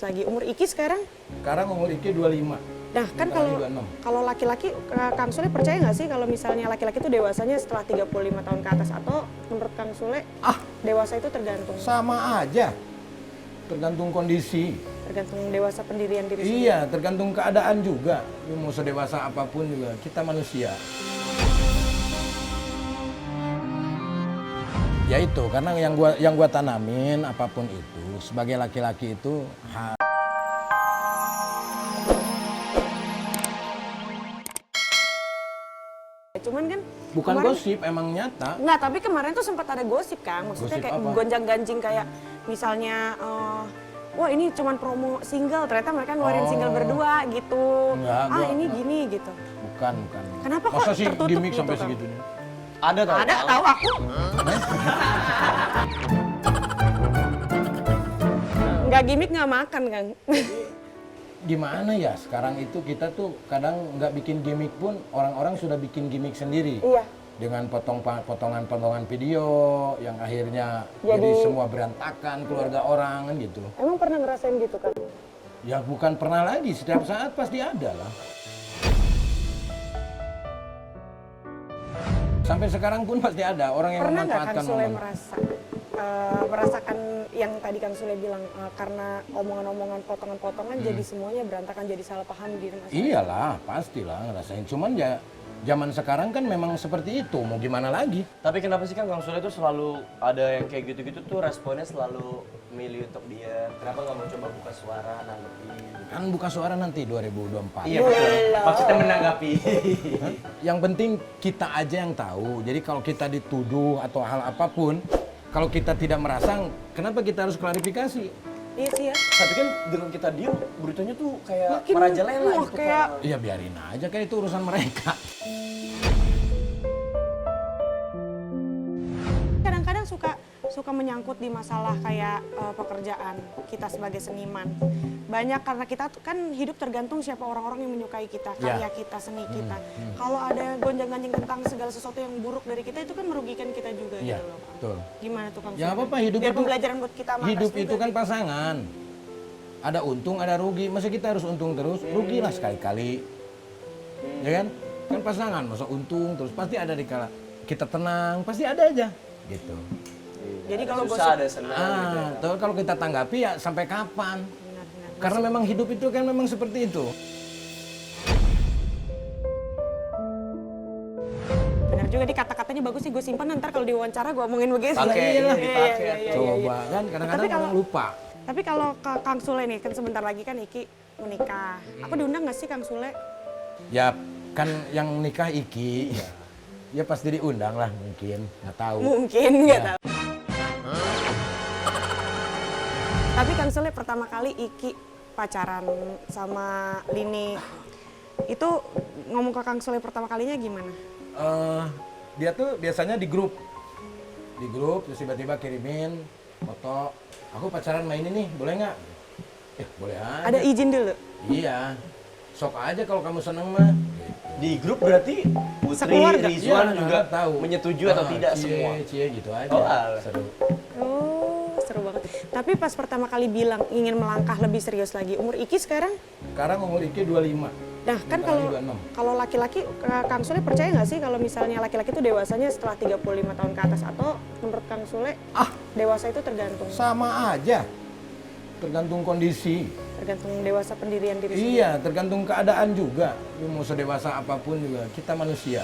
lagi. Umur Iki sekarang? Sekarang umur Iki 25. Nah kan kalau laki-laki, Kang Sule percaya nggak sih kalau misalnya laki-laki itu dewasanya setelah 35 tahun ke atas, atau menurut Kang Sule dewasa itu tergantung? Sama aja, tergantung kondisi. Tergantung dewasa pendirian diri sendiri. Iya, tergantung keadaan juga. Mau sedewasa apapun juga, kita manusia. Ya itu, karena yang gua tanamin apapun itu sebagai laki-laki itu Cuman kan bukan kemarin, gosip, emang nyata. Enggak, tapi kemarin tuh sempat ada gosip, Kang. Maksudnya Gosip kayak apa? gonjang-ganjing, kayak misalnya wah ini cuman promo single, ternyata mereka ngeluarin single berdua gitu. Enggak, ini gini gitu. Bukan. Kenapa kok masa sih tertutup gimmick gitu, sampai Kang? segitunya? Ada Tahu aku. Nggak gimmick nggak makan, Kang. Gimana ya, sekarang itu kita tuh kadang nggak bikin gimmick pun orang-orang sudah bikin gimmick sendiri. Iya. Dengan potongan-potongan video yang akhirnya jadi semua berantakan keluarga orang kan gitu. Emang pernah ngerasain gitu, Kang? Ya bukan pernah lagi, setiap saat pasti ada lah. Sampai sekarang pun pasti ada orang yang Pernah nggak memanfaatkan Kang Sule momen. merasakan yang tadi Kang Sule bilang, karena omongan-omongan potongan-potongan jadi semuanya berantakan, jadi salah paham di rumah? Iyalah, pastilah ngerasain. Cuman ya zaman sekarang kan memang seperti itu, mau gimana lagi? Tapi kenapa sih Kang Sule itu selalu ada yang kayak gitu-gitu tuh responnya selalu milih untuk dia? Kenapa nggak mau coba buka suara, nanggepin? Kan buka suara nanti 2024. Iya betul. Maksudnya menanggapi. Yang penting kita aja yang tahu. Jadi kalau kita dituduh atau hal apapun, kalau kita tidak merasa, kenapa kita harus klarifikasi? Iya sih ya. Tapi kan dengan kita diem, beritanya tuh kayak Makin merajalela gitu kayak Kang. Iya biarin aja, kayak itu urusan mereka. kadang-kadang suka menyangkut di masalah kayak pekerjaan kita sebagai seniman. Banyak karena kita tuh kan hidup tergantung siapa orang-orang yang menyukai kita, karya kita, seni kita. Kalau ada gonjang-ganjing tentang segala sesuatu yang buruk dari kita, itu kan merugikan kita juga Iya, gitu loh, Kang. betul. Gimana tuh, Kang? Ya Sule? apa-apa, hidup Biar itu pembelajaran buat kita sama hidup Aras itu juga. kan pasangan. Ada untung, ada rugi. Masa kita harus untung terus? Rugilah sekali-kali. Ya kan? Kan pasangan, masa untung terus pasti ada di kala kita tenang, pasti ada aja gitu. Jadi kalau susah ada senang gitu ya. Tuh kalau kita tanggapi ya sampai kapan? Benar-benar. Karena memang hidup itu kan memang seperti itu. Benar juga, di kata-katanya bagus sih, gue simpan ntar kalau diwawancara gue omongin begitu. Pakai, Iyalah. dipakai. Coba kan kadang-kadang Tapi kalau- orang lupa. Tapi kalau ke Kang Sule nih, kan sebentar lagi kan Iki menikah. Aku diundang nggak sih Kang Sule? Ya kan yang nikah Iki. Ya pasti diundang lah mungkin, nggak tahu. Mungkin, nggak Ya. tahu. Tapi Kang Sule pertama kali Iki pacaran sama Lini, itu ngomong ke Kang Sule pertama kalinya gimana? Dia tuh biasanya di grup terus tiba-tiba kirimin foto, aku pacaran main ini nih, boleh nggak? Boleh aja. Ada izin dulu? Iya, sok aja kalau kamu seneng mah. Di grup berarti Putri, Sekeluarga? Rizwan Iya, juga nggak tahu. menyetujui atau tidak semua? Cie gitu aja. Oh, alah. Seru. Oh, seru banget. Tapi pas pertama kali bilang ingin melangkah lebih serius lagi, umur Iki sekarang? Sekarang umur Iki 25. Nah kan Bentar lagi kalau 26. kalau laki-laki, Kang Sule percaya nggak sih kalau misalnya laki-laki itu dewasanya setelah 35 tahun ke atas, atau menurut Kang Sule dewasa itu tergantung? Sama aja, tergantung kondisi. Tergantung dewasa pendirian diri sendiri. Iya, tergantung keadaan juga. Mau sedewasa apapun juga, kita manusia.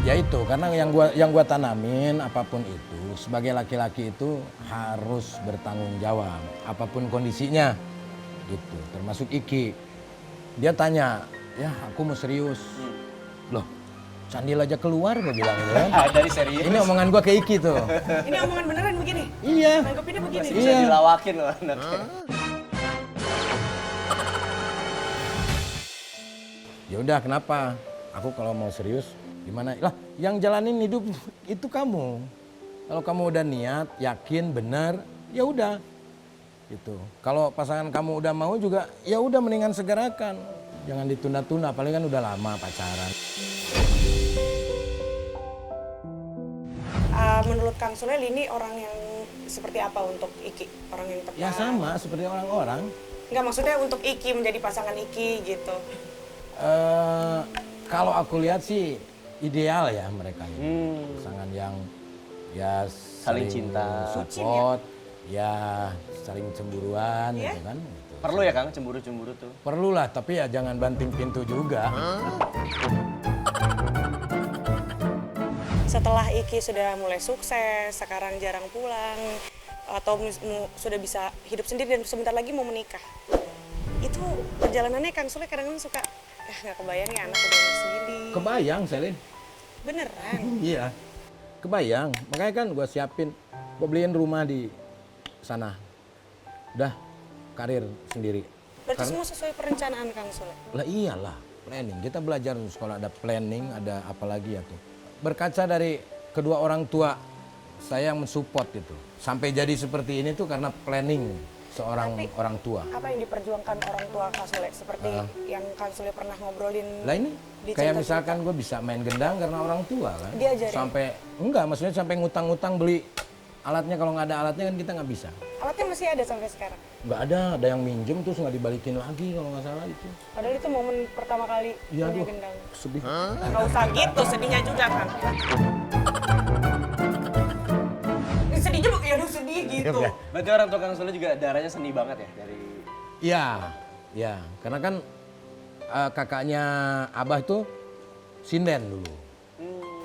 Ya itu, karena yang gua tanamin apapun itu, sebagai laki-laki itu harus bertanggung jawab, apapun kondisinya, gitu. Termasuk Iki, dia tanya, ya aku mau serius, loh, Candil aja keluar gua bilang gitu kan. Dari serius. Ini omongan gua ke Iki tuh. Ini omongan beneran begini? Iya. Nanggepinnya begini? Bisa Iya. dilawakin loh anaknya. Ya udah, kenapa? Aku kalau mau serius gimana? Lah, yang jalanin hidup itu kamu. Kalau kamu udah niat, yakin, benar, ya udah. Gitu. Kalau pasangan kamu udah mau juga, ya udah mendingan segerakan. Jangan ditunda-tunda, apalagi kan udah lama pacaran. menurut Kang Sule, Lini orang yang seperti apa untuk Iki? Orang yang tepat? Ya sama seperti orang-orang. Enggak, maksudnya untuk Iki, menjadi pasangan Iki gitu. Kalau aku lihat sih ideal ya mereka ini. Pasangan yang ya Saling cinta. support, ya saling cemburuan gitu kan. Gitu. Perlu ya Kang cemburu-cemburu tuh? Perlulah, tapi ya jangan banting pintu juga. Setelah Iki sudah mulai sukses, sekarang jarang pulang, atau sudah bisa hidup sendiri dan sebentar lagi mau menikah. Itu perjalanannya Kang Sule kadang-kadang suka, nggak kebayang ya anak udah umur segini. Kebayang, Selin. Beneran. Iya. Kebayang. Makanya kan gue siapin, gue beliin rumah di sana. Udah, karir sendiri. Berarti semua sesuai perencanaan Kang Sule? Lah iyalah, planning. Kita belajar di sekolah ada planning, ada apa lagi ya tuh. Berkaca dari kedua orang tua saya yang mensupport itu. Sampai jadi seperti ini tuh karena planning seorang orang tua. Apa yang diperjuangkan orang tua Kang Sule? Seperti yang Kang Sule pernah ngobrolin. Lah ini Di kayak cerita-cerita. misalkan gue bisa main gendang karena orang tua kan. Diajarin? Sampai enggak, maksudnya sampai ngutang-ngutang beli alatnya, kalau nggak ada alatnya kan kita nggak bisa. Alatnya masih ada sampai sekarang? Nggak ada yang minjem terus nggak dibalikin lagi kalau nggak salah itu. Padahal itu momen pertama kali Iya punya aduh, gendang. sedih. Nggak usah gitu, sedihnya juga kan. Sedihnya ya aduh sedih gitu. Berarti orang tua Kang Sule juga darahnya seni banget ya dari... Iya, ya, karena kan kakaknya Abah tuh sinden dulu.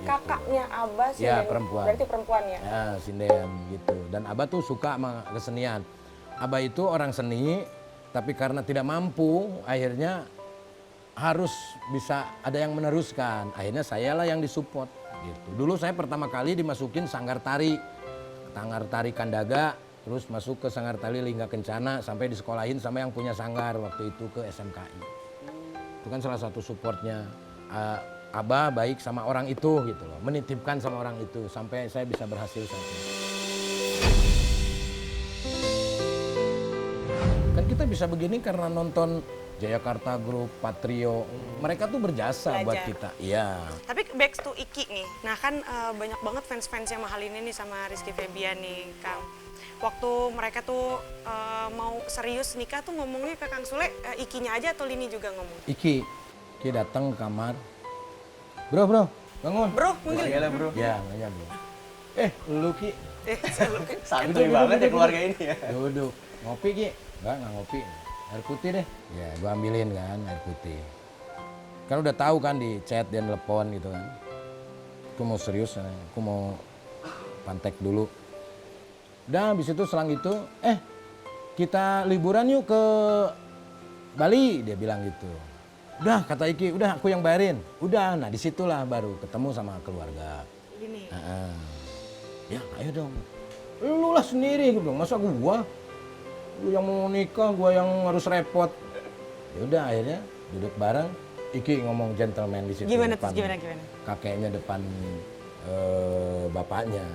Kakaknya Abah sih. Ya, perempuan. Berarti perempuan ya? Ya, sinden gitu. Dan Abah tuh suka sama kesenian. Abah itu orang seni, tapi karena tidak mampu, akhirnya harus bisa ada yang meneruskan. Akhirnya sayalah yang disupport gitu. Dulu saya pertama kali dimasukin sanggar tari Kandaga, terus masuk ke sanggar tari Lingga Kencana, sampai disekolahin sama yang punya sanggar waktu itu ke SMKI. Itu kan salah satu supportnya Abah baik sama orang itu gitu loh, menitipkan sama orang itu sampai saya bisa berhasil saat ini. Kan kita bisa begini karena nonton Jayakarta Group, Patrio, mereka tuh berjasa buat Belajar. kita. Iya. Tapi back to Iki nih. Nah kan banyak banget fans-fansnya Mahal ini nih sama Rizky Febian nih, Kang. Waktu mereka tuh mau serius nikah tuh ngomongnya ke Kang Sule, Ikinya aja atau Lini juga ngomong? Iki datang ke kamar. Bro, bangun. Bro, manggil. Iya lah bro. Ya, nanya bro. Lu Ki, Santuy banget ya keluarga ini ya. duduk. Ngopi Ki? Enggak ngopi. Air putih deh. Ya, gua ambilin kan air putih. Kan udah tahu kan di chat dan telepon gitu kan. Aku mau serius, aku mau pantek dulu. Udah habis itu selang itu, kita liburan yuk ke Bali, dia bilang gitu. Udah kata Iki, udah aku yang bayarin. Udah, nah disitulah baru ketemu sama keluarga. Lini. Ya ayo dong. Lu lah sendiri, gue bilang, masa gua? Lu yang mau nikah, gua yang harus repot. Ya udah akhirnya duduk bareng. Iki ngomong gentleman di situ. Gimana depan tuh, gimana? kakeknya, depan bapaknya.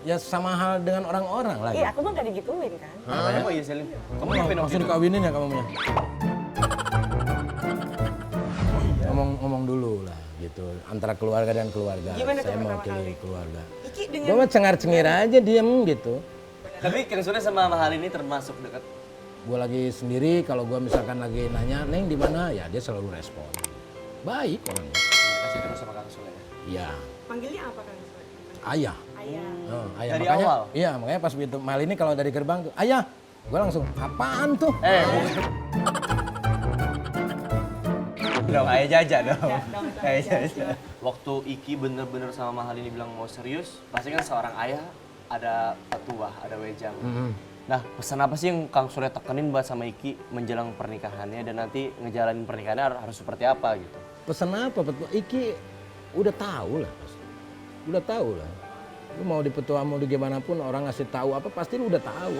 Ya sama hal dengan orang-orang lah. Iya, aku mah gak digituin kan. Namanya kok iya Selim? Kamu ngapain waktu Langsung itu? dikawinin ya kamu punya. Ngomong dulu lah gitu antara keluarga dan keluarga. Gimana tuh Saya pertama mewakili kali? keluarga. Iki Gue dengan mah cengar-cengir aja diem gitu. Tapi Kang Sule sama Mahal ini termasuk dekat. Gue lagi sendiri, kalau gue misalkan lagi nanya, Neng di mana? Ya dia selalu respon. Baik orangnya. Kasih terus sama Kang Sule ya. Iya, panggilnya apa Kang Sule? ayah. Ayah. Ayah. Dari Makanya, awal? Iya, makanya pas pintu mal ini kalau dari gerbang tuh, ayah. Gue langsung, apaan tuh? Dong, ayah jaja dong. dong, Ayah jaja. Waktu Iki bener-bener sama Mahal ini bilang mau serius, pasti kan seorang ayah ada petuah, ada wejang. Nah, pesan apa sih yang Kang Sule tekenin buat sama Iki menjelang pernikahannya dan nanti ngejalanin pernikahannya harus seperti apa gitu? Pesan apa? Iki udah tahu lah. Pasti. Udah tahu lah. Lu mau di petua, mau di gimana pun orang ngasih tahu apa, pasti lu udah tahu.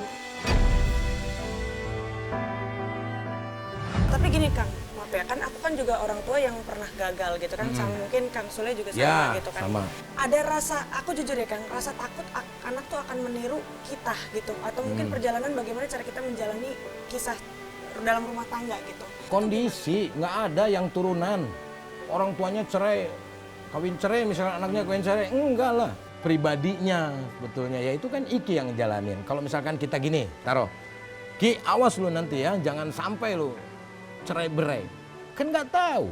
Tapi gini Kang, maaf ya, kan aku kan juga orang tua yang pernah gagal gitu kan, sama mungkin Kang Sule juga sama Ya, gitu kan. sama. Ada rasa, aku jujur ya Kang, rasa takut anak tuh akan meniru kita gitu, atau mungkin perjalanan bagaimana cara kita menjalani kisah dalam rumah tangga gitu. Kondisi, nggak ada yang turunan. Orang tuanya cerai, kawin cerai, misalnya anaknya kawin cerai, enggak lah. pribadinya sebetulnya. Ya itu kan Iki yang jalanin. Kalau misalkan kita gini, taruh, Ki awas lu nanti ya, jangan sampai lu cerai-berai. Kan nggak tahu.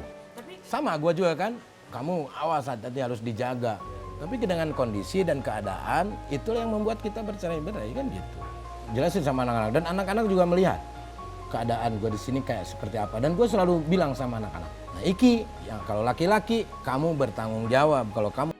Sama gua juga kan, kamu awas hati-hati harus dijaga. Tapi dengan kondisi dan keadaan, itulah yang membuat kita bercerai-berai kan gitu. Jelasin sama anak-anak, dan anak-anak juga melihat keadaan gue di sini kayak seperti apa. Dan gue selalu bilang sama anak-anak, nah Iki, ya kalau laki-laki kamu bertanggung jawab. Kalau kamu